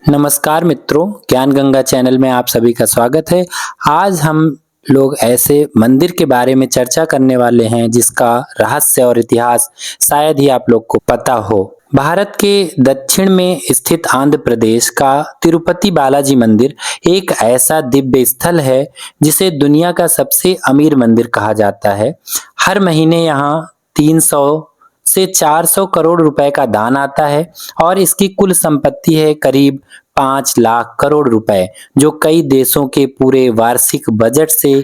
नमस्कार मित्रों, ज्ञान गंगा चैनल में आप सभी का स्वागत है। आज हम लोग ऐसे मंदिर के बारे में चर्चा करने वाले हैं जिसका रहस्य और इतिहास शायद ही आप लोग को पता हो। भारत के दक्षिण में स्थित आंध्र प्रदेश का तिरुपति बालाजी मंदिर एक ऐसा दिव्य स्थल है जिसे दुनिया का सबसे अमीर मंदिर कहा जाता है। हर महीने यहाँ 300 से 400 करोड़ रुपए का दान आता है और इसकी कुल संपत्ति है करीब 5 लाख करोड़ रुपए, जो कई देशों के पूरे वार्षिक बजट से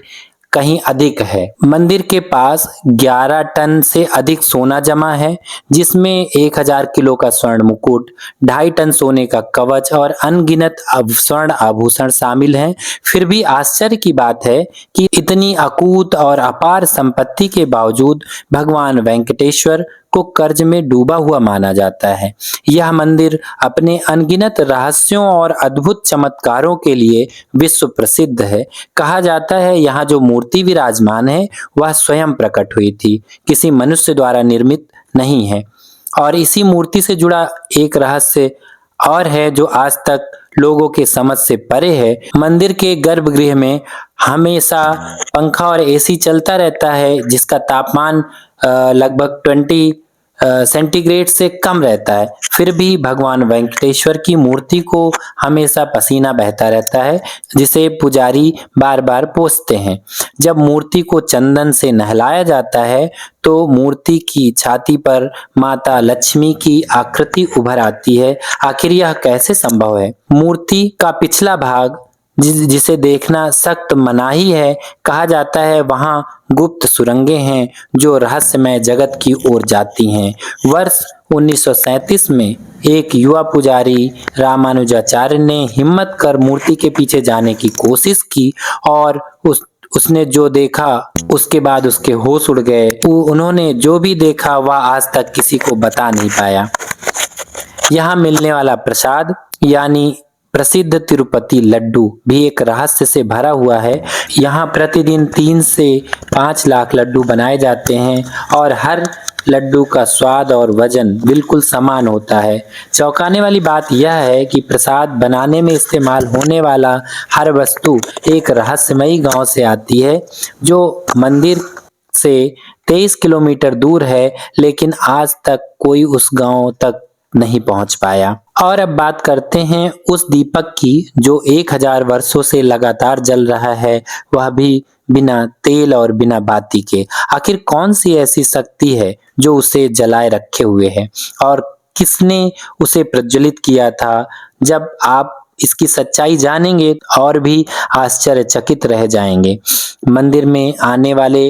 कहीं अधिक है। मंदिर के पास 11 टन से अधिक सोना जमा है, जिसमें 1000 किलो का स्वर्ण मुकुट, 2.5 टन सोने का कवच और अनगिनत स्वर्ण आभूषण शामिल हैं। फिर भी आश्चर्य की बात है कि इतनी अकूत और अपार संपत्ति के बावजूद भगवान वेंकटेश्वर को कर्ज में डूबा हुआ माना जाता है। यह मंदिर अपने अनगिनत रहस्यों और अद्भुत चमत्कारों के लिए विश्व प्रसिद्ध है। कहा जाता है यहाँ जो मूर्ति विराजमान है वह स्वयं प्रकट हुई थी, किसी मनुष्य द्वारा निर्मित नहीं है। और इसी मूर्ति से जुड़ा एक रहस्य और है जो आज तक लोगों के समझ से परे है। मंदिर के गर्भगृह में हमेशा पंखा और एसी चलता रहता है, जिसका तापमान लगभग 20 सेंटीग्रेड से कम रहता है। फिर भी भगवान वेंकटेश्वर की मूर्ति को हमेशा पसीना बहता रहता है, जिसे पुजारी बार बार पोंछते हैं। जब मूर्ति को चंदन से नहलाया जाता है तो मूर्ति की छाती पर माता लक्ष्मी की आकृति उभर आती है। आखिर यह कैसे संभव है? मूर्ति का पिछला भाग जिसे देखना सख्त मनाही है। कहा जाता है वहां गुप्त सुरंगें हैं जो रहस्यमय जगत की ओर जाती हैं। वर्ष 1937 में एक युवा पुजारी रामानुजाचार्य ने हिम्मत कर मूर्ति के पीछे जाने की कोशिश की और उसने जो देखा उसके बाद उसके होश उड़ गए। उन्होंने जो भी देखा वह आज तक किसी को बता नहीं पाया। यहाँ मिलने वाला प्रसाद यानी प्रसिद्ध तिरुपति लड्डू भी एक रहस्य से भरा हुआ है। यहाँ प्रतिदिन 3 से 5 लाख लड्डू बनाए जाते हैं और हर लड्डू का स्वाद और वजन बिल्कुल समान होता है। चौंकाने वाली बात यह है कि प्रसाद बनाने में इस्तेमाल होने वाला हर वस्तु एक रहस्यमयी गांव से आती है, जो मंदिर से 23 किलोमीटर दूर है, लेकिन आज तक कोई उस गांव तक नहीं पहुंच पाया। और अब बात करते हैं उस दीपक की जो 1000 वर्षों से लगातार जल रहा है, वह भी बिना तेल और बिना बाती के। आखिर कौन सी ऐसी शक्ति है जो उसे जलाए रखे हुए है और किसने उसे प्रज्वलित किया था? जब आप इसकी सच्चाई जानेंगे और भी आश्चर्यचकित रह जाएंगे। मंदिर में आने वाले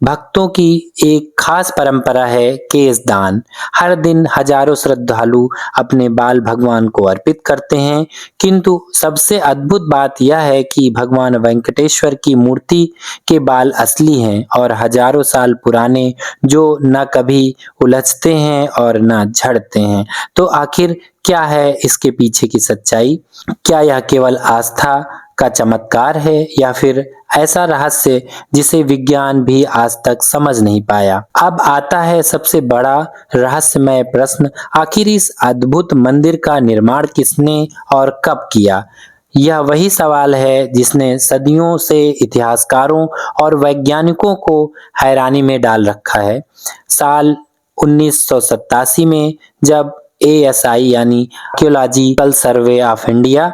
भक्तों की एक खास परंपरा है केश दान। हर दिन हजारों श्रद्धालु अपने बाल भगवान को अर्पित करते हैं, किंतु सबसे अद्भुत बात यह है कि भगवान वेंकटेश्वर की मूर्ति के बाल असली हैं और हजारों साल पुराने, जो न कभी उलझते हैं और न झड़ते हैं। तो आखिर क्या है इसके पीछे की सच्चाई? क्या यह केवल आस्था का चमत्कार है या फिर ऐसा रहस्य जिसे विज्ञान भी आज तक समझ नहीं पाया? अब आता है सबसे बड़ा रहस्यमय प्रश्न, आखिर इस अद्भुत मंदिर का निर्माण किसने और कब किया? यह वही सवाल है जिसने सदियों से इतिहासकारों और वैज्ञानिकों को हैरानी में डाल रखा है। साल 1987 में जब ASI यानी आर्कियोलॉजिकल सर्वे ऑफ इंडिया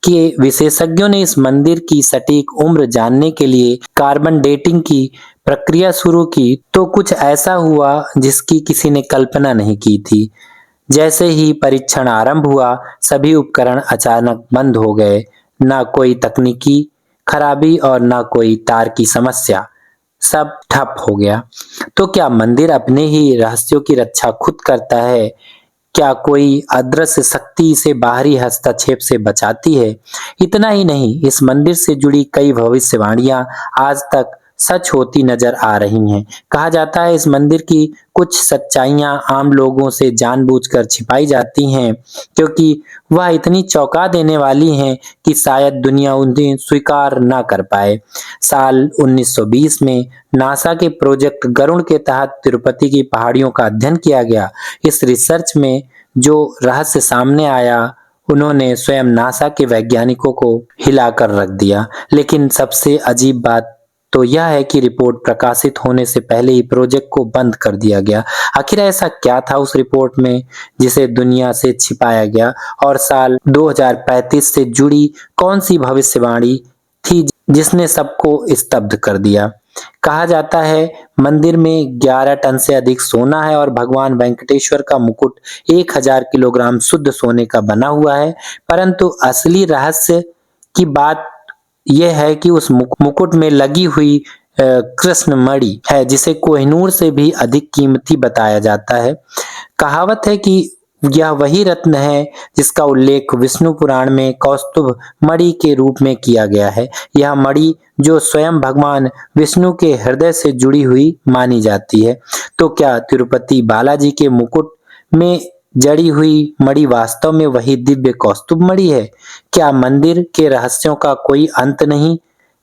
के विशेषज्ञों ने इस मंदिर की सटीक उम्र जानने के लिए कार्बन डेटिंग की प्रक्रिया शुरू की, तो कुछ ऐसा हुआ जिसकी किसी ने कल्पना नहीं की थी। जैसे ही परीक्षण आरंभ हुआ, सभी उपकरण अचानक बंद हो गए। ना कोई तकनीकी खराबी और ना कोई तार की समस्या, सब ठप हो गया। तो क्या मंदिर अपने ही रहस्यों की रक्षा खुद करता है? क्या कोई अदृश्य शक्ति इसे बाहरी हस्तक्षेप से बचाती है? इतना ही नहीं, इस मंदिर से जुड़ी कई भविष्यवाणियां आज तक सच होती नजर आ रही हैं। कहा जाता है इस मंदिर की कुछ सच्चाइयां आम लोगों से जानबूझकर छिपाई जाती हैं, क्योंकि वह इतनी चौंका देने वाली हैं कि शायद दुनिया उन्हें स्वीकार ना कर पाए। साल 1920 में नासा के प्रोजेक्ट गरुड़ के तहत तिरुपति की पहाड़ियों का अध्ययन किया गया। इस रिसर्च में जो रहस्य सामने आया उन्होंने स्वयं नासा के वैज्ञानिकों को हिलाकर रख दिया। लेकिन सबसे अजीब बात तो यह है कि रिपोर्ट प्रकाशित होने से पहले ही प्रोजेक्ट को बंद कर दिया गया। आखिर ऐसा क्या था उस रिपोर्ट में जिसे दुनिया से छिपाया गया, और साल 2035 से जुड़ी कौन सी भविष्यवाणी थी जिसने सबको स्तब्ध कर दिया? कहा जाता है मंदिर में 11 टन से अधिक सोना है और भगवान वेंकटेश्वर का मुकुट 1000 किलोग्राम शुद्ध सोने का बना हुआ है। परंतु असली रहस्य की बात यह है कि उस मुकुट में लगी हुई कृष्ण मणि है, जिसे कोहिनूर से भी अधिक कीमती बताया जाता है। कहावत है कि यह वही रत्न है जिसका उल्लेख विष्णु पुराण में कौस्तुभ मणि के रूप में किया गया है। यह मणि जो स्वयं भगवान विष्णु के हृदय से जुड़ी हुई मानी जाती है। तो क्या तिरुपति बालाजी के मुकुट में जड़ी हुई मणि वास्तव में वही दिव्य कौस्तुभ मणि है? क्या मंदिर के रहस्यों का कोई अंत नहीं,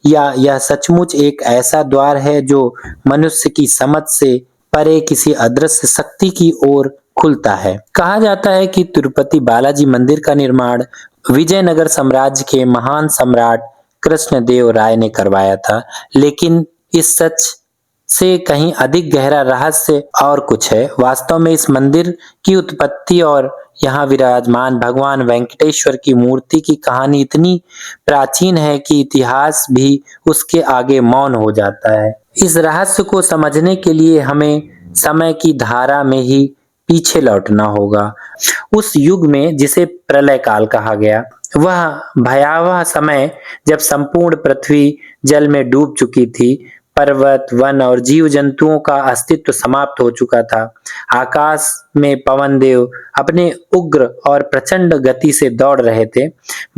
या यह सचमुच एक ऐसा द्वार है जो मनुष्य की समझ से परे किसी अदृश्य शक्ति की ओर खुलता है? कहा जाता है कि तिरुपति बालाजी मंदिर का निर्माण विजयनगर साम्राज्य के महान सम्राट कृष्णदेव राय ने करवाया था। लेकिन इस सच से कहीं अधिक गहरा रहस्य और कुछ है। वास्तव में इस मंदिर की उत्पत्ति और यहाँ विराजमान भगवान वेंकटेश्वर की मूर्ति की कहानी इतनी प्राचीन है कि इतिहास भी उसके आगे मौन हो जाता है। इस रहस्य को समझने के लिए हमें समय की धारा में ही पीछे लौटना होगा। उस युग में जिसे प्रलय काल कहा गया, वह भयावह समय जब संपूर्ण पृथ्वी जल में डूब चुकी थी, पर्वत, वन और जीव जंतुओं का अस्तित्व समाप्त हो चुका था। आकाश में पवन देव अपने उग्र और प्रचंड गति से दौड़ रहे थे।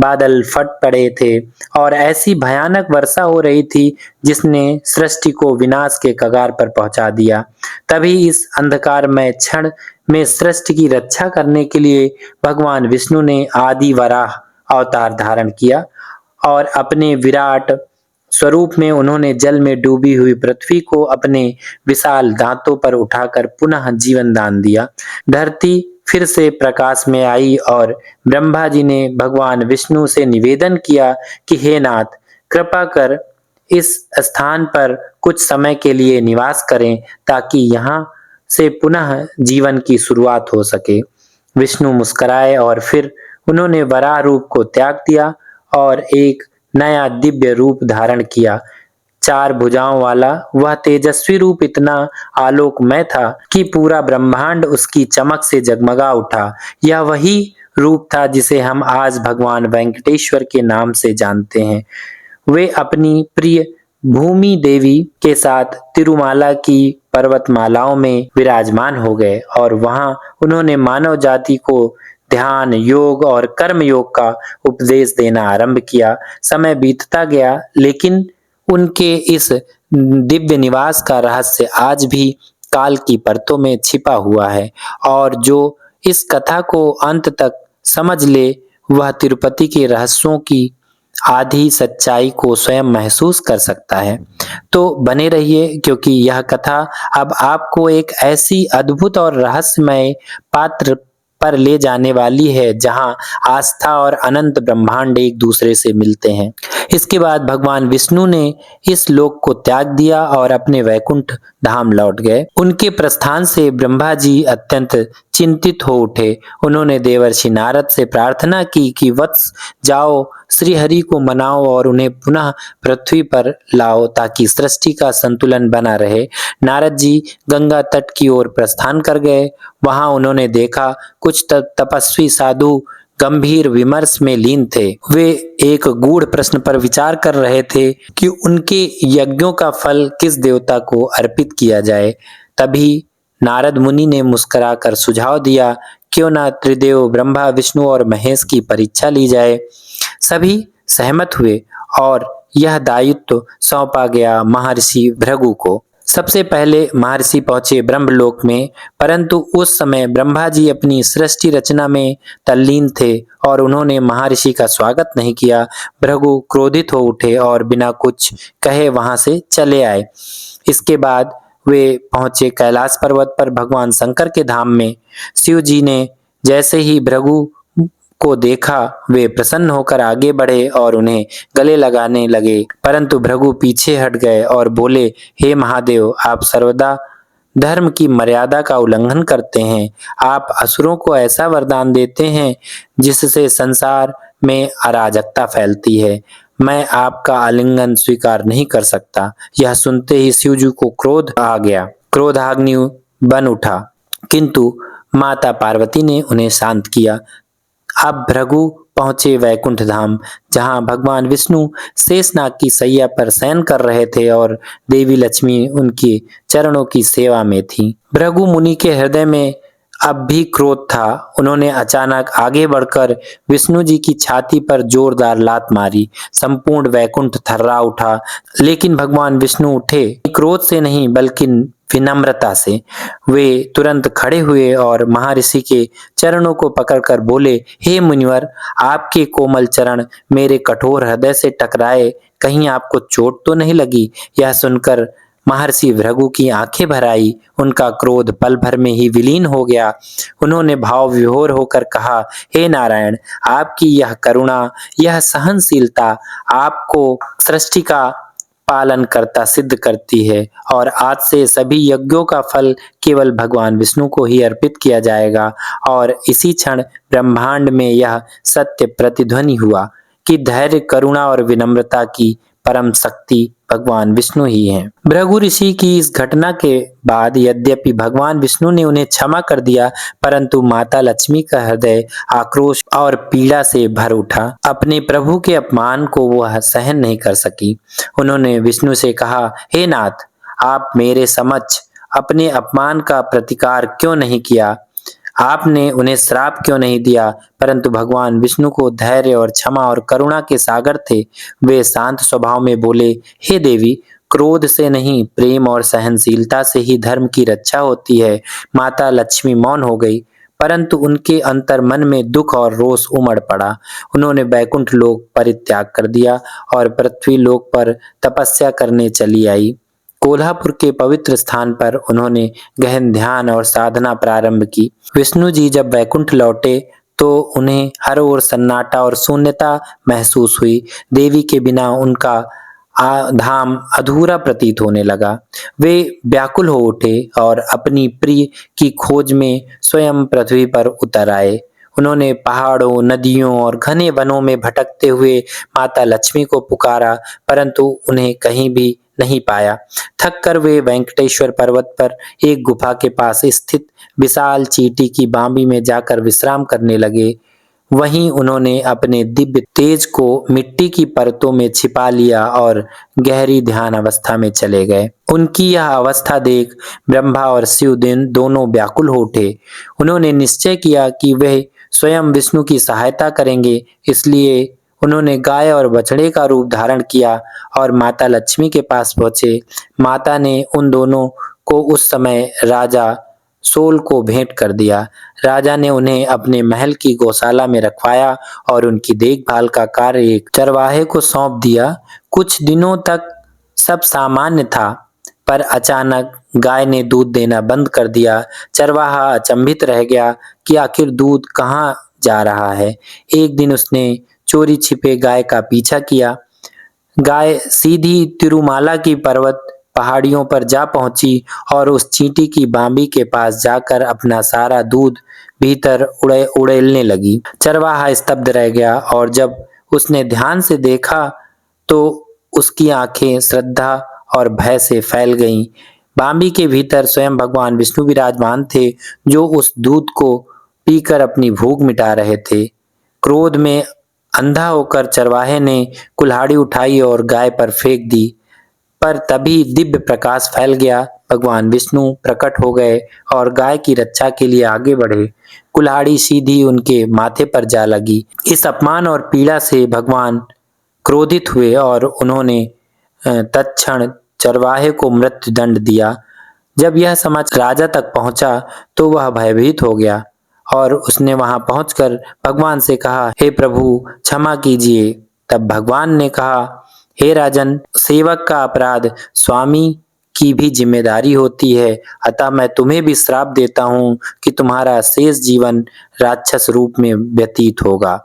बादल फट पड़े थे और ऐसी भयानक वर्षा हो रही थी जिसने सृष्टि को विनाश के कगार पर पहुंचा दिया। तभी इस अंधकारमय क्षण में सृष्टि की रक्षा करने के लिए भगवान विष्णु ने आदि वराह अवतार धारण किया और अपने विराट स्वरूप में उन्होंने जल में डूबी हुई पृथ्वी को अपने विशाल दांतों पर उठाकर पुनः जीवन दान दिया। धरती फिर से प्रकाश में आई और ब्रह्मा जी ने भगवान विष्णु से निवेदन किया कि हे नाथ, कृपा कर इस स्थान पर कुछ समय के लिए निवास करें ताकि यहाँ से पुनः जीवन की शुरुआत हो सके। विष्णु मुस्कुराए और फिर उन्होंने वराह रूप को त्याग दिया और एक नया दिव्य रूप धारण किया। 4 भुजाओं वाला वह तेजस्वी रूप इतना आलोकमय था कि पूरा ब्रह्मांड उसकी चमक से जगमगा उठा। यह वही रूप था जिसे हम आज भगवान वेंकटेश्वर के नाम से जानते हैं। वे अपनी प्रिय भूमि देवी के साथ तिरुमाला की पर्वतमालाओं में विराजमान हो गए और वहां उन्होंने मानव जाति को ध्यान, योग और कर्म योग का उपदेश देना आरंभ किया। समय बीतता गया, लेकिन उनके इस दिव्य निवास का रहस्य आज भी काल की परतों में छिपा हुआ है, और जो इस कथा को अंत तक समझ ले वह तिरुपति के रहस्यों की आधी सच्चाई को स्वयं महसूस कर सकता है। तो बने रहिए, क्योंकि यह कथा अब आपको एक ऐसी अद्भुत और रहस्यमय पात्र पर ले जाने वाली है जहां आस्था और अनंत ब्रह्मांड एक दूसरे से मिलते हैं। इसके बाद भगवान विष्णु ने इस लोक को त्याग दिया और अपने वैकुंठ धाम लौट गए। उनके प्रस्थान से ब्रह्मा जी अत्यंत चिंतित हो उठे। उन्होंने देवर्षि नारद से प्रार्थना की कि वत्स जाओ, श्री हरि को मनाओ और उन्हें पुनः पृथ्वी पर लाओ ताकि सृष्टि का संतुलन बना रहे। नारद जी गंगा तट की ओर प्रस्थान कर गए। वहां उन्होंने देखा कुछ तपस्वी साधु गंभीर विमर्श में लीन थे। वे एक गूढ़ प्रश्न पर विचार कर रहे थे कि उनके यज्ञों का फल किस देवता को अर्पित किया जाए। तभी नारद मुनि ने मुस्कुराकर सुझाव दिया, क्यों ना त्रिदेव ब्रह्मा, विष्णु और महेश की परीक्षा ली जाए। सभी सहमत हुए और यह दायित्व सौंपा गया महर्षि भृगु को। सबसे पहले महर्षि पहुंचे ब्रह्मलोक में, परंतु उस समय ब्रह्मा जी अपनी सृष्टि रचना में तल्लीन थे और उन्होंने महर्षि का स्वागत नहीं किया। भृगु क्रोधित हो उठे और बिना कुछ कहे वहां से चले आए। इसके बाद वे पहुंचे कैलाश पर्वत पर भगवान शंकर के धाम में। शिव जी ने जैसे ही भृगु को देखा वे प्रसन्न होकर आगे बढ़े और उन्हें गले लगाने लगे, परंतु भृगु पीछे हट गए और बोले, हे महादेव, आप सर्वदा धर्म की मर्यादा का उल्लंघन करते हैं। आप असुरों को ऐसा वरदान देते हैं जिससे संसार में अराजकता फैलती है। मैं आपका आलिंगन स्वीकार नहीं कर सकता। यह सुनते ही शिवजी को क्रोध आ गया, क्रोधाग्नि बन उठा, किंतु माता पार्वती ने उन्हें शांत किया। अब भृगु पहुंचे वैकुंठ धाम, जहां भगवान विष्णु शेषनाग की सैया पर शयन कर रहे थे और देवी लक्ष्मी उनके चरणों की सेवा में थी। भृगु मुनि के हृदय में अब भी क्रोध था। उन्होंने अचानक आगे बढ़कर विष्णु जी की छाती पर जोरदार लात मारी। संपूर्ण वैकुंठ थर्रा उठा, लेकिन भगवान विष्णु उठे क्रोध से नहीं बल्कि विनम्रता से। वे तुरंत खड़े हुए और महर्षि के चरणों को पकड़कर बोले, हे मुनिवर, आपके कोमल चरण मेरे कठोर हृदय से टकराए, कहीं आपको चोट तो नहीं लगी? यह सुनकर महर्षि भृगु की आंखें भर आई। उनका क्रोध पल भर में ही विलीन हो गया। उन्होंने भाव विभोर होकर कहा, हे नारायण, आपकी यह करुणा, यह सहनशीलता आपको सृष्टि का पालन करता सिद्ध करती है और आज से सभी यज्ञों का फल केवल भगवान विष्णु को ही अर्पित किया जाएगा। और इसी क्षण ब्रह्मांड में यह सत्य प्रतिध्वनि हुआ कि धैर्य, करुणा और विनम्रता की परम शक्ति भगवान विष्णु ही हैं। भृगु ऋषि की इस घटना के बाद यद्यपि भगवान विष्णु ने उन्हें क्षमा कर दिया, परंतु माता लक्ष्मी का हृदय आक्रोश और पीड़ा से भर उठा। अपने प्रभु के अपमान को वह सहन नहीं कर सकी। उन्होंने विष्णु से कहा, हे नाथ, आप मेरे समक्ष अपने अपमान का प्रतिकार क्यों नहीं किया? आपने उन्हें श्राप क्यों नहीं दिया? परंतु भगवान विष्णु को धैर्य और क्षमा और करुणा के सागर थे। वे शांत स्वभाव में बोले, हे देवी, क्रोध से नहीं, प्रेम और सहनशीलता से ही धर्म की रक्षा होती है। माता लक्ष्मी मौन हो गई, परंतु उनके अंतर मन में दुख और रोष उमड़ पड़ा। उन्होंने बैकुंठ लोक परित्याग कर दिया और पृथ्वी लोक पर तपस्या करने चली आई। कोल्हापुर के पवित्र स्थान पर उन्होंने गहन ध्यान और साधना प्रारंभ की। विष्णु जी जब वैकुंठ लौटे तो उन्हें हर ओर सन्नाटा और शून्यता महसूस हुई। देवी के बिना उनका धाम अधूरा प्रतीत होने लगा। वे व्याकुल हो उठे और अपनी प्रिय की खोज में स्वयं पृथ्वी पर उतर आए। उन्होंने पहाड़ों, नदियों और घने वनों में भटकते हुए माता लक्ष्मी को पुकारा, परंतु उन्हें कहीं भी नहीं पाया। थक कर वे वेंकटेश्वर पर्वत पर एक गुफा के पास स्थित विशाल चींटी की बांबी में जाकर विश्राम करने लगे। वहीं उन्होंने अपने दिव्य तेज को मिट्टी की परतों में छिपा लिया और गहरी ध्यान अवस्था में चले गए। उनकी यह अवस्था देख ब्रह्मा और शिव दोनों व्याकुल हो उठे। उन्होंने निश्चय किया कि वे स्वयं विष्णु की सहायता करेंगे, इसलिए उन्होंने गाय और बछड़े का रूप धारण किया और माता लक्ष्मी के पास पहुंचे। माता ने उन दोनों को उस समय राजा सोल को भेंट कर दिया। राजा ने उन्हें अपने महल की गौशाला में रखवाया और उनकी देखभाल का कार्य एक चरवाहे को सौंप दिया। कुछ दिनों तक सब सामान्य था, पर अचानक गाय ने दूध देना बंद कर दिया। चरवाहा अचंभित रह गया कि आखिर दूध कहाँ जा रहा है। एक दिन उसने चोरी छिपे गाय का पीछा किया। गाय सीधी तिरुमाला की पर्वत पहाड़ियों पर जा पहुंची और उस चींटी की बांबी के पास जाकर अपना सारा दूध भीतर उड़ेलने लगी। चरवाहा स्तब्ध रह गया और जब उसने ध्यान से देखा तो उसकी आंखें श्रद्धा और भय से फैल गईं। बांबी के भीतर स्वयं भगवान विष्णु विराजमान थे, जो उस दूध को पीकर अपनी भूख मिटा रहे थे। क्रोध में अंधा होकर चरवाहे ने कुल्हाड़ी उठाई और गाय पर फेंक दी, पर तभी दिव्य प्रकाश फैल गया। भगवान विष्णु प्रकट हो गए और गाय की रक्षा के लिए आगे बढ़े। कुल्हाड़ी सीधी उनके माथे पर जा लगी। इस अपमान और पीड़ा से भगवान क्रोधित हुए और उन्होंने तत्क्षण चरवाहे को मृत्यु दंड दिया। जब यह समाचार राजा तक पहुंचा तो वह भयभीत हो गया और उसने वहां पहुंचकर भगवान से कहा, हे प्रभु, क्षमा कीजिए। तब भगवान ने कहा, हे राजन, सेवक का अपराध स्वामी की भी जिम्मेदारी होती है, अतः मैं तुम्हें भी श्राप देता हूँ कि तुम्हारा शेष जीवन राक्षस रूप में व्यतीत होगा।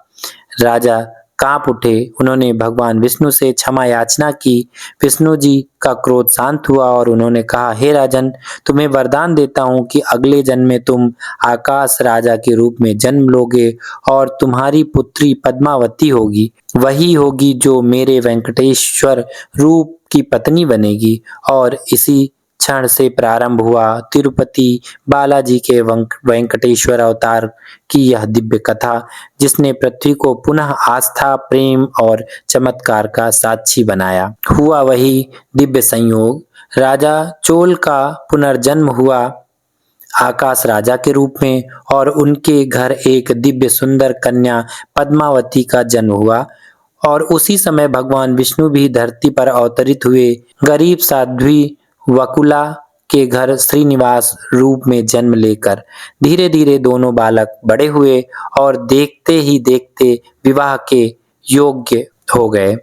राजा कांप उठे। उन्होंने भगवान विष्णु से क्षमा याचना की। विष्णु जी का क्रोध शांत हुआ और उन्होंने कहा, हे राजन, तुम्हें वरदान देता हूँ कि अगले जन्म में तुम आकाश राजा के रूप में जन्म लोगे और तुम्हारी पुत्री पद्मावती होगी। वही होगी जो मेरे वेंकटेश्वर रूप की पत्नी बनेगी। और इसी क्षण से प्रारंभ हुआ तिरुपति बालाजी के वेंकटेश्वर अवतार की यह दिव्य कथा, जिसने पृथ्वी को पुनः आस्था, प्रेम और चमत्कार का साक्षी बनाया। हुआ वही दिव्य संयोग, राजा चोल का पुनर्जन्म हुआ आकाश राजा के रूप में और उनके घर एक दिव्य सुंदर कन्या पद्मावती का जन्म हुआ। और उसी समय भगवान विष्णु भी धरती पर अवतरित हुए। गरीब साध्वी वकुला के घर श्रीनिवास रूप में जन्म लेकर धीरे धीरे दोनों बालक बड़े हुए और देखते ही देखते विवाह के योग्य हो गए।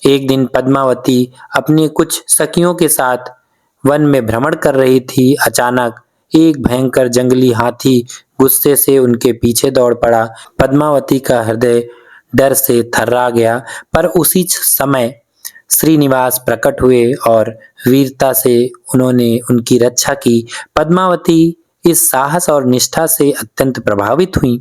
एक दिन पद्मावती अपनी कुछ सखियों के साथ वन में भ्रमण कर रही थी। अचानक एक भयंकर जंगली हाथी गुस्से से उनके पीछे दौड़ पड़ा। पद्मावती का हृदय डर से थर्रा गया, पर उसी समय श्रीनिवास प्रकट हुए और वीरता से उन्होंने उनकी रक्षा की। पद्मावती इस साहस और निष्ठा से अत्यंत प्रभावित हुई।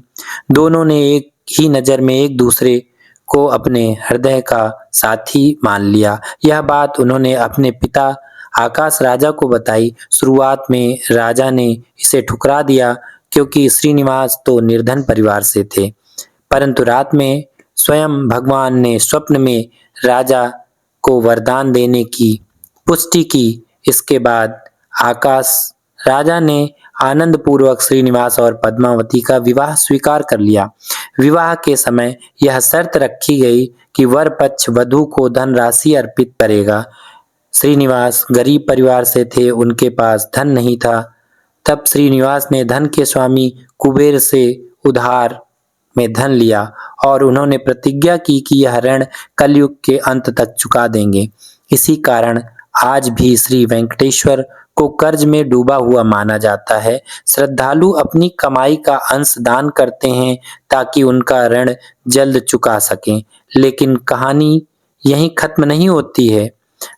दोनों ने एक ही नज़र में एक दूसरे को अपने हृदय का साथी मान लिया। यह बात उन्होंने अपने पिता आकाश राजा को बताई। शुरुआत में राजा ने इसे ठुकरा दिया, क्योंकि श्रीनिवास तो निर्धन परिवार से थे। परंतु रात में स्वयं भगवान ने स्वप्न में राजा को वरदान देने की पुष्टि की। इसके बाद आकाश राजा ने आनंद पूर्वक श्रीनिवास और पद्मावती का विवाह स्वीकार कर लिया। विवाह के समय यह शर्त रखी गई कि वर पक्ष वधू को धनराशि अर्पित करेगा। श्रीनिवास गरीब परिवार से थे, उनके पास धन नहीं था। तब श्रीनिवास ने धन के स्वामी कुबेर से उधार में धन लिया और उन्होंने प्रतिज्ञा की कि यह ऋण कलयुग के अंत तक चुका देंगे। इसी कारण आज भी श्री वेंकटेश्वर को कर्ज में डूबा हुआ माना जाता है। श्रद्धालु अपनी कमाई का अंश दान करते हैं ताकि उनका ऋण जल्द चुका सकें। लेकिन कहानी यहीं खत्म नहीं होती है।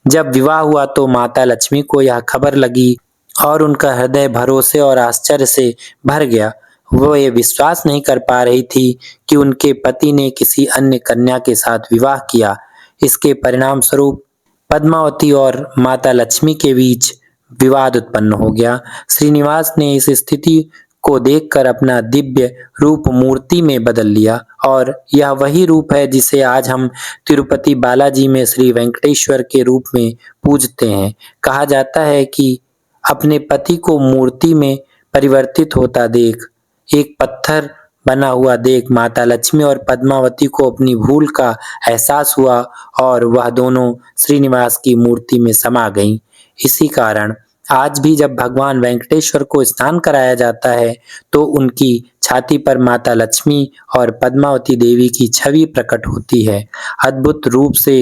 जब विवाह हुआ तो माता लक्ष्मी को यह खबर लगी और उनका हृदय भरोसे और आश्चर्य से भर गया। वो ये विश्वास नहीं कर पा रही थी कि उनके पति ने किसी अन्य कन्या के साथ विवाह किया। इसके परिणाम स्वरूप पद्मावती और माता लक्ष्मी के बीच विवाद उत्पन्न हो गया। श्रीनिवास ने इस स्थिति को देखकर अपना दिव्य रूप मूर्ति में बदल लिया और यह वही रूप है जिसे आज हम तिरुपति बालाजी में श्री वेंकटेश्वर के रूप में पूजते हैं। कहा जाता है कि अपने पति को मूर्ति में परिवर्तित होता देख, एक पत्थर बना हुआ देख माता लक्ष्मी और पद्मावती को अपनी भूल का एहसास हुआ और वह दोनों श्रीनिवास की मूर्ति में समा गईं। इसी कारण आज भी जब भगवान वेंकटेश्वर को स्नान कराया जाता है तो उनकी छाती पर माता लक्ष्मी और पद्मावती देवी की छवि प्रकट होती है। अद्भुत रूप से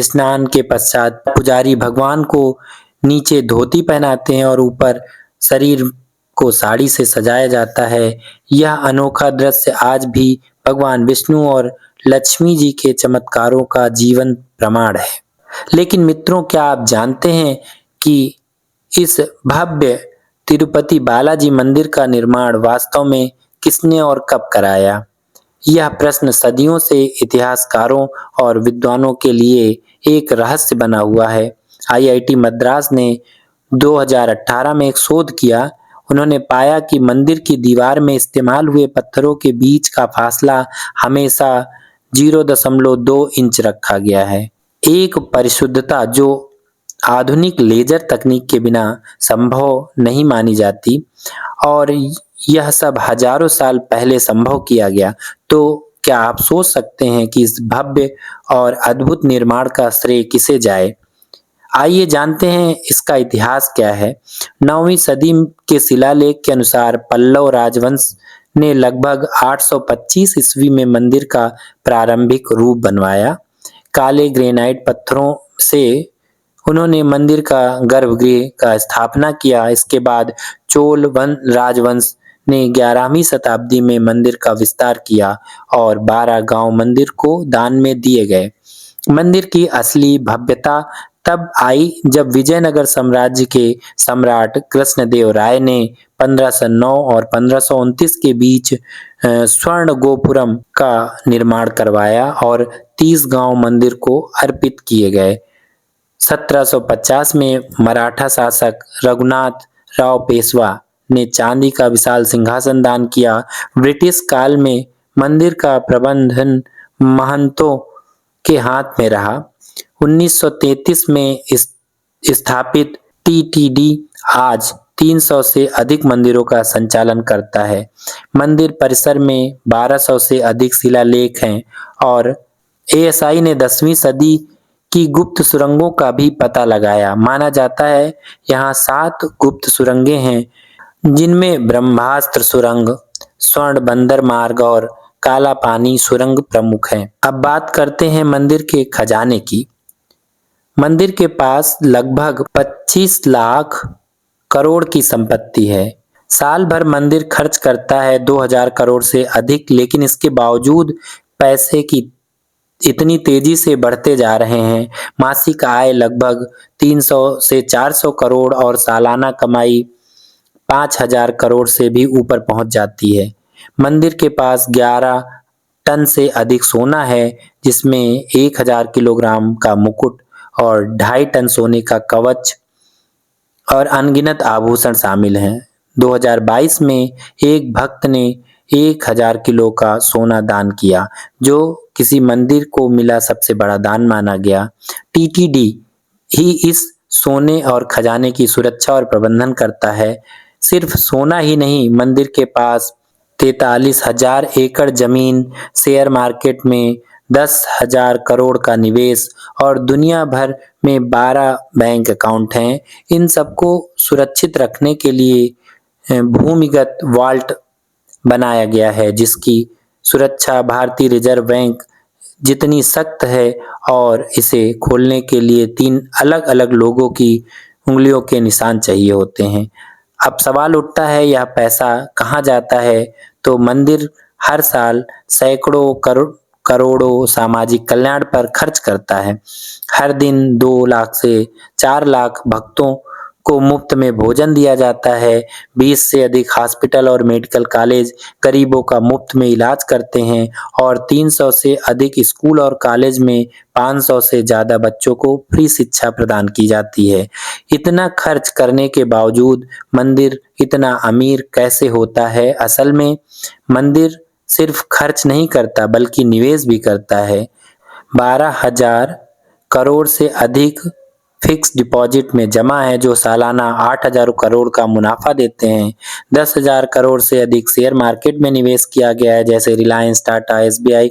स्नान के पश्चात पुजारी भगवान को नीचे धोती पहनाते हैं और ऊपर शरीर को साड़ी से सजाया जाता है। यह अनोखा दृश्य आज भी भगवान विष्णु और लक्ष्मी जी के चमत्कारों का जीवन प्रमाण है। लेकिन मित्रों, क्या आप जानते हैं कि इस भव्य तिरुपति बालाजी मंदिर का निर्माण वास्तव में किसने और कब कराया? यह प्रश्न सदियों से इतिहासकारों और विद्वानों के लिए एक रहस्य बना हुआ है। IIT मद्रास ने 2018 में एक शोध किया। उन्होंने पाया कि मंदिर की दीवार में इस्तेमाल हुए पत्थरों के बीच का फासला हमेशा 0.2 इंच रखा गया है। एक परिशुद्धता जो आधुनिक लेजर तकनीक के बिना संभव नहीं मानी जाती, और यह सब हजारों साल पहले संभव किया गया। तो क्या आप सोच सकते हैं कि इस भव्य और अद्भुत निर्माण का श्रेय किसे जाए? आइए जानते हैं इसका इतिहास क्या है। 9वीं सदी के शिलालेख के अनुसार पल्लव राजवंश ने लगभग 825 ईस्वी में मंदिर का प्रारंभिक रूप बनवाया। काले ग्रेनाइट पत्थरों से उन्होंने मंदिर का गर्भगृह का स्थापना किया। इसके बाद चोल राजवंश ने 11वीं शताब्दी में मंदिर का विस्तार किया और 12 गांव मंदिर को दान में दिए गए। मंदिर की असली भव्यता तब आई जब विजयनगर साम्राज्य के सम्राट कृष्णदेव राय ने 1509 और 1529 के बीच स्वर्ण गोपुरम का निर्माण करवाया और 30 गांव मंदिर को अर्पित किए गए। 1750 में मराठा शासक रघुनाथ राव पेशवा ने चांदी का विशाल सिंहासन दान किया। ब्रिटिश काल में मंदिर का प्रबंधन महंतों के हाथ में रहा। 1933 में स्थापित टीटीडी आज 300 से अधिक मंदिरों का संचालन करता है। मंदिर परिसर में 1200 से अधिक शिलालेख हैं और एएसआई ने 10वीं सदी की गुप्त सुरंगों का भी पता लगाया। माना जाता है यहाँ 7 गुप्त सुरंगें हैं, जिनमें ब्रह्मास्त्र सुरंग, स्वर्ण बंदर मार्ग और काला पानी सुरंग प्रमुख हैं। अब बात करते हैं मंदिर के खजाने की। मंदिर के पास लगभग 25 लाख करोड़ की संपत्ति है। साल भर मंदिर खर्च करता है 2000 करोड़ से अधिक, लेकिन इसके बावजूद पैसे की इतनी तेजी से बढ़ते जा रहे हैं। मासिक आय लगभग 300 से 400 करोड़ और सालाना कमाई 5000 करोड़ से भी ऊपर पहुंच जाती है। मंदिर के पास 11 टन से अधिक सोना है, जिसमें 1000 किलोग्राम का मुकुट और 2.5 टन सोने का कवच और अनगिनत आभूषण शामिल हैं। 2022 में एक भक्त ने 1000 किलो का सोना दान किया, जो किसी मंदिर को मिला सबसे बड़ा दान माना गया। टीटीडी ही इस सोने और खजाने की सुरक्षा और प्रबंधन करता है। सिर्फ सोना ही नहीं, मंदिर के पास 43,000 एकड़ जमीन, शेयर मार्केट में 10,000 करोड़ का निवेश और दुनिया भर में 12 बैंक अकाउंट हैं। इन सबको सुरक्षित रखने के लिए भूमिगत वॉल्ट बनाया गया है, जिसकी सुरक्षा भारतीय रिजर्व बैंक जितनी सख्त है और इसे खोलने के लिए 3 अलग-अलग लोगों की उंगलियों के निशान चाहिए होते हैं। अब सवाल उठता है, यह पैसा कहाँ जाता है? तो मंदिर हर साल सैकड़ों करोड़ों सामाजिक कल्याण पर खर्च करता है। हर दिन 2 लाख से 4 लाख भक्तों को मुफ्त में भोजन दिया जाता है। 20 से अधिक हॉस्पिटल और मेडिकल कॉलेज गरीबों का मुफ्त में इलाज करते हैं और 300 से अधिक स्कूल और कॉलेज में 500 से ज़्यादा बच्चों को फ्री शिक्षा प्रदान की जाती है। इतना खर्च करने के बावजूद मंदिर इतना अमीर कैसे होता है? असल में मंदिर सिर्फ खर्च नहीं करता, बल्कि निवेश भी करता है। 12,000 करोड़ से अधिक फिक्स डिपॉजिट में जमा है, जो सालाना 8,000 करोड़ का मुनाफा देते हैं। 10,000 करोड़ से अधिक शेयर मार्केट में निवेश किया गया है, जैसे रिलायंस, टाटा, एसबीआई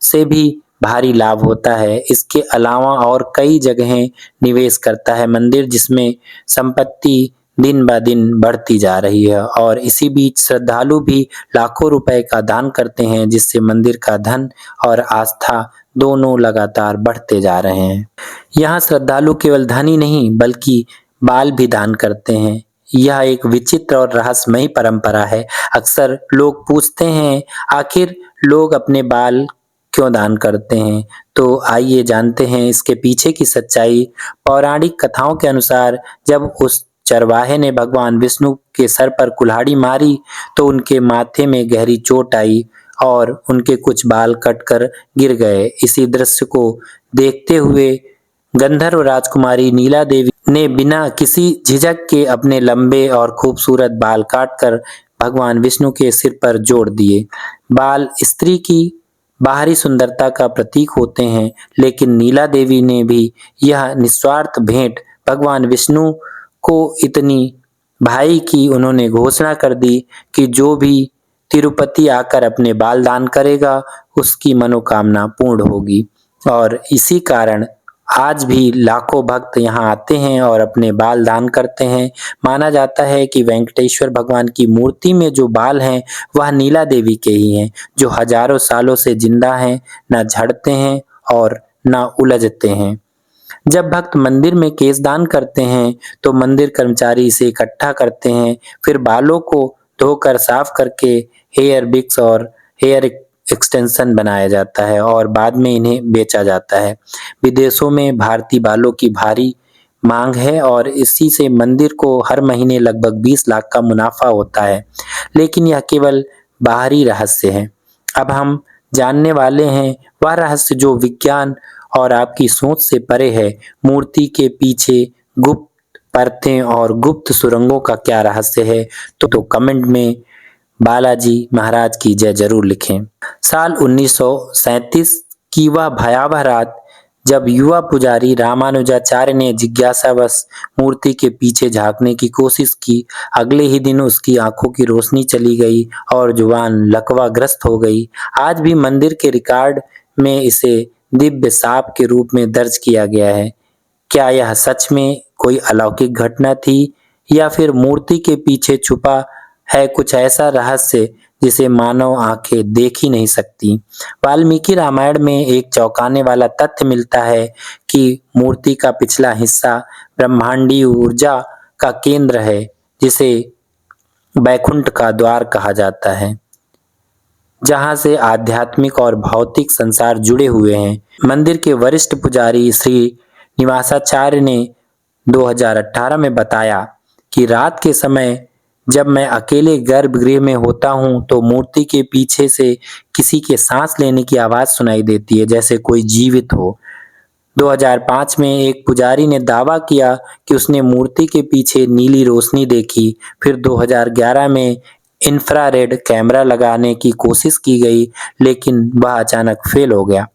से भी भारी लाभ होता है। इसके अलावा और कई जगहें निवेश करता है मंदिर, जिसमें संपत्ति दिन ब दिन बढ़ती जा रही है और इसी बीच श्रद्धालु भी लाखों रुपए का दान करते हैं, जिससे मंदिर का धन और आस्था दोनों लगातार बढ़ते जा रहे हैं। यहाँ श्रद्धालु केवल धन ही नहीं, बल्कि बाल भी दान करते हैं। यह एक विचित्र और रहस्यमयी परंपरा है। अक्सर लोग पूछते हैं, आखिर लोग अपने बाल क्यों दान करते हैं? तो आइए जानते हैं इसके पीछे की सच्चाई। पौराणिक कथाओं के अनुसार जब उस चरवाहे ने भगवान विष्णु के सर पर कुल्हाड़ी मारी तो उनके माथे में गहरी चोट आई और उनके कुछ बाल कटकर गिर गए। इसी दृश्य को देखते हुए गंधर्व राजकुमारी नीला देवी ने बिना किसी झिझक के अपने लंबे और खूबसूरत बाल काटकर भगवान विष्णु के सिर पर जोड़ दिए। बाल स्त्री की बाहरी सुंदरता का प्रतीक होते हैं, लेकिन नीला देवी ने भी यह निस्वार्थ भेंट भगवान विष्णु को इतनी भाई की उन्होंने घोषणा कर दी कि जो भी तिरुपति आकर अपने बाल दान करेगा, उसकी मनोकामना पूर्ण होगी। और इसी कारण आज भी लाखों भक्त यहाँ आते हैं और अपने बाल दान करते हैं। माना जाता है कि वेंकटेश्वर भगवान की मूर्ति में जो बाल हैं वह नीला देवी के ही हैं, जो हजारों सालों से जिंदा हैं, न झड़ते हैं और न उलझते हैं। जब भक्त मंदिर में केश दान करते हैं तो मंदिर कर्मचारी इसे इकट्ठा करते हैं, फिर बालों को धोकर साफ करके हेयर विक्स और हेयर एक्सटेंशन बनाया जाता है और बाद में इन्हें बेचा जाता है। विदेशों में भारतीय बालों की भारी मांग है और इसी से मंदिर को हर महीने लगभग 20 लाख का मुनाफा होता है। लेकिन यह केवल बाहरी रहस्य है। अब हम जानने वाले हैं वह रहस्य जो विज्ञान और आपकी सोच से परे है। मूर्ति के पीछे गुप्त परतें और गुप्त सुरंगों का क्या रहस्य है? तो कमेंट में बालाजी महाराज की जय जरूर लिखें। साल 1937 की वह भयावह रात जब युवा पुजारी रामानुजाचार्य ने जिज्ञासावश मूर्ति के पीछे झांकने की कोशिश की, अगले ही दिन उसकी आंखों की रोशनी चली गई और जुबान लकवाग्रस्त हो गई। आज भी मंदिर के रिकॉर्ड में इसे दिव्य साप के रूप में दर्ज किया गया है। क्या यह सच में कोई अलौकिक घटना थी या फिर मूर्ति के पीछे छुपा है कुछ ऐसा रहस्य जिसे मानव आंखें देख ही नहीं सकती? वाल्मीकि रामायण में एक चौंकाने वाला तथ्य मिलता है कि मूर्ति का पिछला हिस्सा ब्रह्मांडीय ऊर्जा का केंद्र है, जिसे बैकुंठ का द्वार कहा जाता है, जहां से आध्यात्मिक और भौतिक संसार जुड़े हुए हैं। मंदिर के वरिष्ठ पुजारी श्री निवासाचार्य ने 2018 में बताया कि रात के समय जब मैं अकेले गर्भगृह में होता हूं तो मूर्ति के पीछे से किसी के सांस लेने की आवाज सुनाई देती है, जैसे कोई जीवित हो। 2005 में एक पुजारी ने दावा किया कि उसने मूर्ति के पीछे नीली रोशनी देखी। फिर 2011 में इंफ्रारेड कैमरा लगाने की कोशिश की गई, लेकिन वह अचानक फेल हो गया।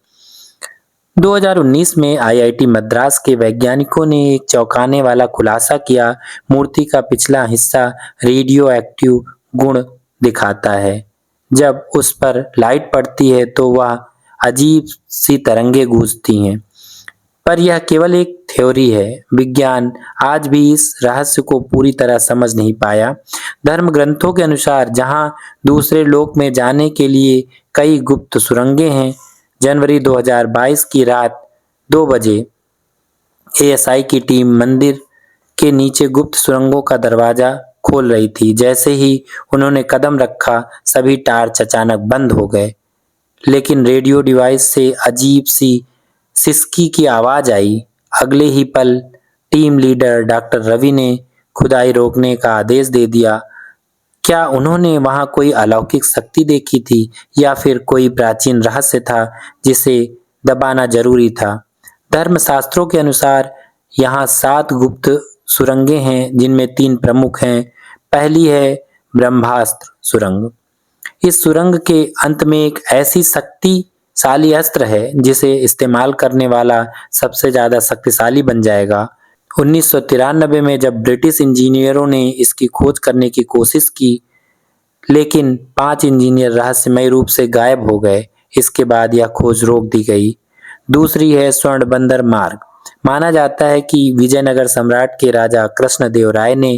2019 में आईआईटी मद्रास के वैज्ञानिकों ने एक चौंकाने वाला खुलासा किया। मूर्ति का पिछला हिस्सा रेडियो एक्टिव गुण दिखाता है। जब उस पर लाइट पड़ती है तो वह अजीब सी तरंगे गूंजती हैं। पर यह केवल एक थ्योरी है। विज्ञान आज भी इस रहस्य को पूरी तरह समझ नहीं पाया। धर्म ग्रंथों के अनुसार जहां दूसरे लोक में जाने के लिए कई गुप्त सुरंगें हैं, जनवरी 2022 की रात 2 बजे एएसआई की टीम मंदिर के नीचे गुप्त सुरंगों का दरवाजा खोल रही थी। जैसे ही उन्होंने कदम रखा, सभी टार्च अचानक बंद हो गए, लेकिन रेडियो डिवाइस से अजीब सी सिसकी की आवाज आई। अगले ही पल टीम लीडर डॉक्टर रवि ने खुदाई रोकने का आदेश दे दिया। क्या उन्होंने वहां कोई अलौकिक शक्ति देखी थी या फिर कोई प्राचीन रहस्य था जिसे दबाना जरूरी था? धर्मशास्त्रों के अनुसार यहाँ 7 गुप्त सुरंगें हैं, जिनमें 3 प्रमुख हैं। पहली है ब्रह्मास्त्र सुरंग। इस सुरंग के अंत में एक ऐसी शक्तिशाली अस्त्र है जिसे इस्तेमाल करने वाला सबसे ज्यादा शक्तिशाली बन जाएगा। 1993 में जब ब्रिटिश इंजीनियरों ने इसकी खोज करने की कोशिश की, लेकिन 5 इंजीनियर रहस्यमय रूप से गायब हो गए। इसके बाद यह खोज रोक दी गई। दूसरी है स्वर्ण बंदर मार्ग। माना जाता है कि विजयनगर सम्राट के राजा कृष्णदेव राय ने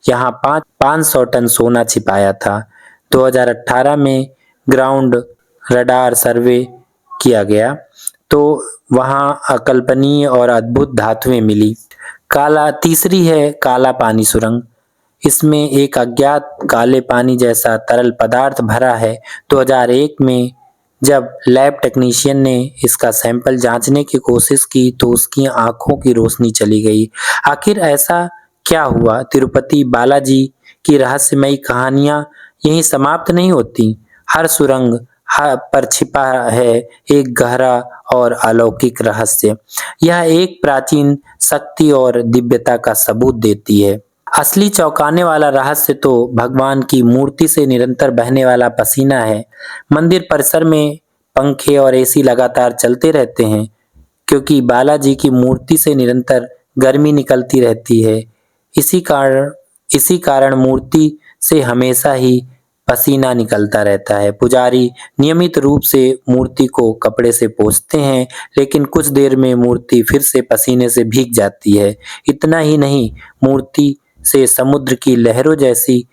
यहाँ 500 टन सोना छिपाया था। 2018 में ग्राउंड रडार सर्वे किया गया तो वहाँ अकल्पनीय और अद्भुत धातुएं मिली। तीसरी है काला पानी सुरंग। इसमें एक अज्ञात काले पानी जैसा तरल पदार्थ भरा है। 2001 में जब लैब टेक्नीशियन ने इसका सैंपल जांचने की कोशिश की तो उसकी आंखों की रोशनी चली गई। आखिर ऐसा क्या हुआ? तिरुपति बालाजी की रहस्यमयी कहानियां यहीं समाप्त नहीं होती। हर सुरंग पर छिपा है एक गहरा और अलौकिक रहस्य। यह एक प्राचीन शक्ति और दिव्यता का सबूत देती है। असली चौंकाने वाला रहस्य तो भगवान की मूर्ति से निरंतर बहने वाला पसीना है। मंदिर परिसर में पंखे और एसी लगातार चलते रहते हैं क्योंकि बालाजी की मूर्ति से निरंतर गर्मी निकलती रहती है। इसी कारण मूर्ति से हमेशा ही पसीना निकलता रहता है। पुजारी नियमित रूप से मूर्ति को कपड़े से पोंछते हैं, लेकिन कुछ देर में मूर्ति फिर से पसीने से भीग जाती है। इतना ही नहीं, मूर्ति से समुद्र की लहरों जैसी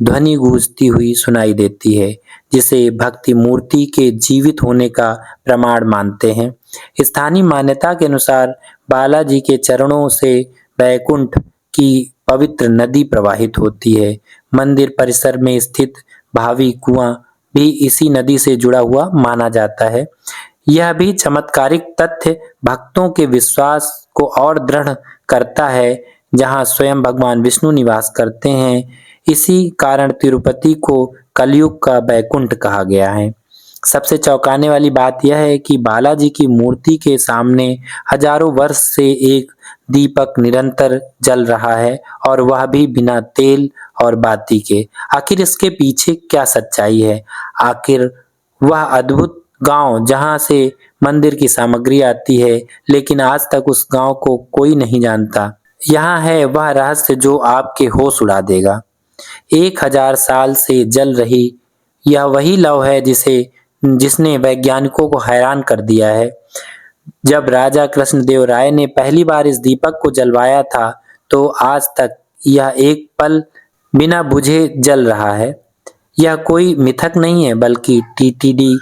ध्वनि गूंजती हुई सुनाई देती है, जिसे भक्ति मूर्ति के जीवित होने का प्रमाण मानते हैं। स्थानीय मान्यता के अनुसार बालाजी के चरणों से वैकुंठ की पवित्र नदी प्रवाहित होती है। मंदिर परिसर में स्थित भावी कुआं भी इसी नदी से जुड़ा हुआ माना जाता है। यह भी चमत्कारिक तथ्य भक्तों के विश्वास को और दृढ़ करता है। जहां स्वयं भगवान विष्णु निवास करते हैं, इसी कारण तिरुपति को कलयुग का बैकुंठ कहा गया है। सबसे चौंकाने वाली बात यह है कि बालाजी की मूर्ति के सामने हजारों वर्ष से एक दीपक निरंतर जल रहा है, और वह भी बिना तेल और बाती के। आखिर इसके पीछे क्या सच्चाई है? आखिर वह अद्भुत गांव जहां से मंदिर की सामग्री आती है, लेकिन आज तक उस गांव को कोई नहीं जानता। यहाँ है वह रहस्य जो आपके होश उड़ा देगा। 1000 साल से जल रही यह वही लौ है जिसने वैज्ञानिकों को हैरान कर दिया है। जब राजा कृष्णदेव राय ने पहली बार इस दीपक को जलवाया था, तो आज तक यह एक पल बिना बुझे जल रहा है। यह कोई मिथक नहीं है, बल्कि टीटीडी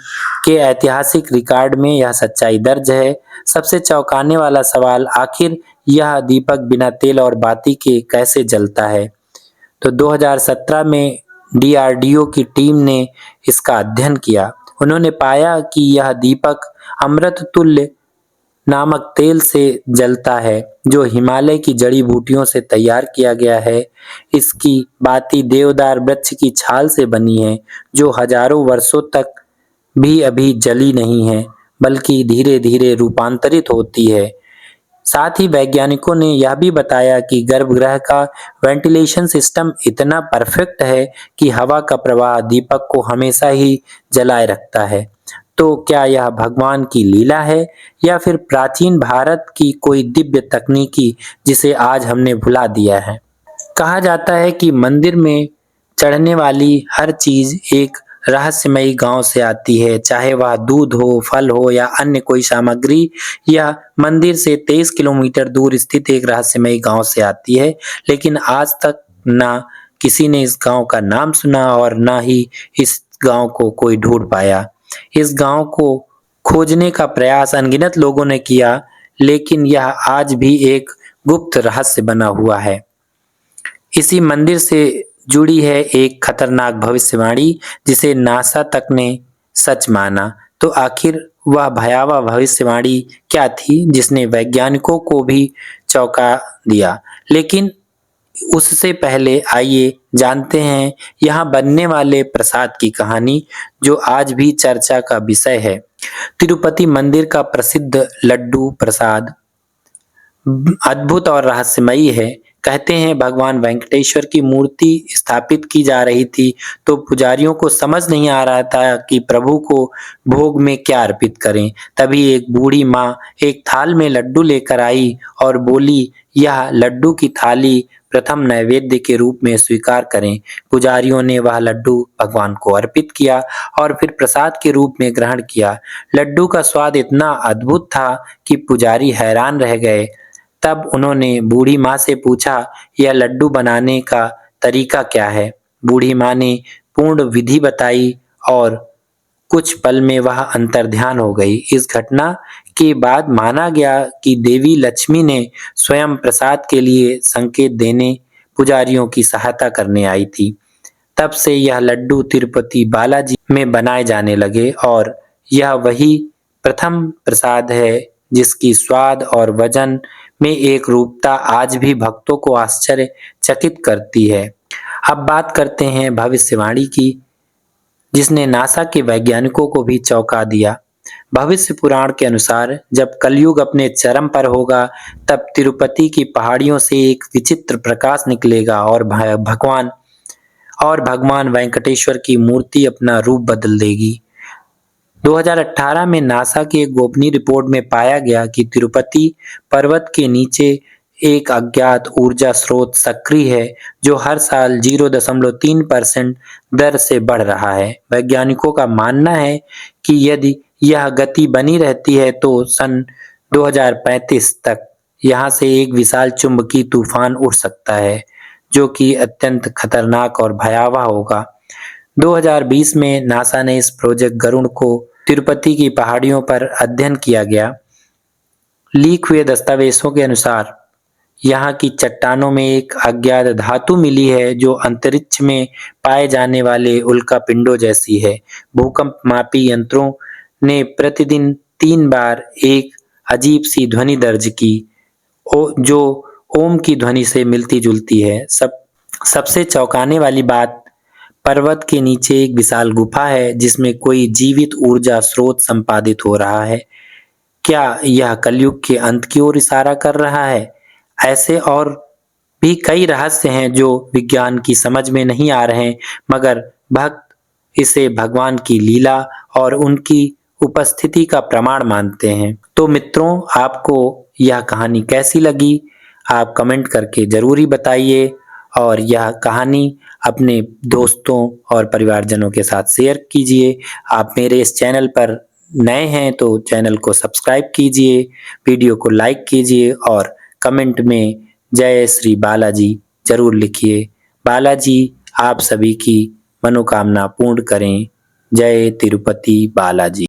के ऐतिहासिक रिकॉर्ड में यह सच्चाई दर्ज है। सबसे चौंकाने वाला सवाल, आखिर यह दीपक बिना तेल और बाती के कैसे जलता है? तो 2017 में डीआरडीओ की टीम ने इसका अध्ययन किया। उन्होंने पाया कि यह दीपक अमृत तुल्य नामक तेल से जलता है, जो हिमालय की जड़ी बूटियों से तैयार किया गया है। इसकी बाती देवदार वृक्ष की छाल से बनी है, जो हजारों वर्षों तक भी अभी जली नहीं है, बल्कि धीरे धीरे रूपांतरित होती है। साथ ही वैज्ञानिकों ने यह भी बताया कि गर्भगृह का वेंटिलेशन सिस्टम इतना परफेक्ट है कि हवा का प्रवाह दीपक को हमेशा ही जलाए रखता है। तो क्या यह भगवान की लीला है, या फिर प्राचीन भारत की कोई दिव्य तकनीकी जिसे आज हमने भुला दिया है? कहा जाता है कि मंदिर में चढ़ने वाली हर चीज एक रहस्यमयी गांव से आती है, चाहे वह दूध हो, फल हो या अन्य कोई सामग्री। यह मंदिर से 23 किलोमीटर दूर स्थित एक रहस्यमयी गांव से आती है, लेकिन आज तक ना किसी ने इस गांव का नाम सुना और ना ही इस गांव को कोई ढूंढ पाया। इस गांव को खोजने का प्रयास अनगिनत लोगों ने किया, लेकिन यह आज भी एक गुप्त रहस्य बना हुआ है। इसी मंदिर से जुड़ी है एक खतरनाक भविष्यवाणी, जिसे नासा तक ने सच माना। तो आखिर वह भयावह भविष्यवाणी क्या थी जिसने वैज्ञानिकों को भी चौंका दिया? लेकिन उससे पहले आइए जानते हैं यहाँ बनने वाले प्रसाद की कहानी, जो आज भी चर्चा का विषय है। तिरुपति मंदिर का प्रसिद्ध लड्डू प्रसाद अद्भुत और रहस्यमयी है। कहते हैं भगवान वेंकटेश्वर की मूर्ति स्थापित की जा रही थी, तो पुजारियों को समझ नहीं आ रहा था कि प्रभु को भोग में क्या अर्पित करें। तभी एक बूढ़ी माँ एक थाल में लड्डू लेकर आई और बोली, यह लड्डू की थाली प्रथम नैवेद्य के रूप में स्वीकार करें। पुजारियों ने वह लड्डू भगवान को अर्पित किया और फिर प्रसाद के रूप में ग्रहण किया। लड्डू का स्वाद इतना अद्भुत था कि पुजारी हैरान रह गए। तब उन्होंने बूढ़ी माँ से पूछा, यह लड्डू बनाने का तरीका क्या है? बूढ़ी माँ ने पूर्ण विधि बताई और कुछ पल में वह अंतर्ध्यान हो गई। इस घटना के बाद माना गया कि देवी लक्ष्मी ने स्वयं प्रसाद के लिए संकेत देने पुजारियों की सहायता करने आई थी। तब से यह लड्डू तिरुपति बालाजी में बनाए जाने लगे, और यह वही प्रथम प्रसाद है जिसकी स्वाद और वजन में एक रूपता आज भी भक्तों को आश्चर्यचकित करती है। अब बात करते हैं भविष्यवाणी की, जिसने नासा के वैज्ञानिकों को भी चौंका दिया। भविष्य पुराण के अनुसार जब कलयुग अपने चरम पर होगा, तब तिरुपति की पहाड़ियों से एक विचित्र प्रकाश निकलेगा और भगवान वेंकटेश्वर की मूर्ति अपना रूप बदल देगी। 2018 में नासा की एक गोपनीय रिपोर्ट में पाया गया कि तिरुपति पर्वत के नीचे एक अज्ञात ऊर्जा स्रोत सक्रिय है, जो हर साल 0.3% दर से बढ़ रहा है। वैज्ञानिकों का मानना है कि यदि यह गति बनी रहती है, तो सन 2035 तक यहाँ से एक विशाल चुंबकीय तूफान उठ सकता है, जो कि अत्यंत खतरनाक और भयावह होगा। 2020 में नासा ने इस प्रोजेक्ट गरुड़ को तिरुपति की पहाड़ियों पर अध्ययन किया गया। लीक हुए दस्तावेजों के अनुसार यहाँ की चट्टानों में एक अज्ञात धातु मिली है जो अंतरिक्ष में पाए जाने वाले उल्कापिंडों जैसी है। भूकंप मापी यंत्रों ने प्रतिदिन 3 बार एक अजीब सी ध्वनि दर्ज की जो ओम की ध्वनि से मिलती जुलती है। सबसे चौंकाने वाली बात, पर्वत के नीचे एक विशाल गुफा है जिसमें कोई जीवित ऊर्जा स्रोत संपादित हो रहा है। क्या यह कलयुग के अंत की ओर इशारा कर रहा है? ऐसे और भी कई रहस्य हैं जो विज्ञान की समझ में नहीं आ रहे, मगर भक्त इसे भगवान की लीला और उनकी उपस्थिति का प्रमाण मानते हैं। तो मित्रों, आपको यह कहानी कैसी लगी? आप कमेंट करके जरूर ही बताइए और यह कहानी अपने दोस्तों और परिवारजनों के साथ शेयर कीजिए। आप मेरे इस चैनल पर नए हैं तो चैनल को सब्सक्राइब कीजिए, वीडियो को लाइक कीजिए और कमेंट में जय श्री बालाजी जरूर लिखिए। बालाजी आप सभी की मनोकामना पूर्ण करें। जय तिरुपति बालाजी।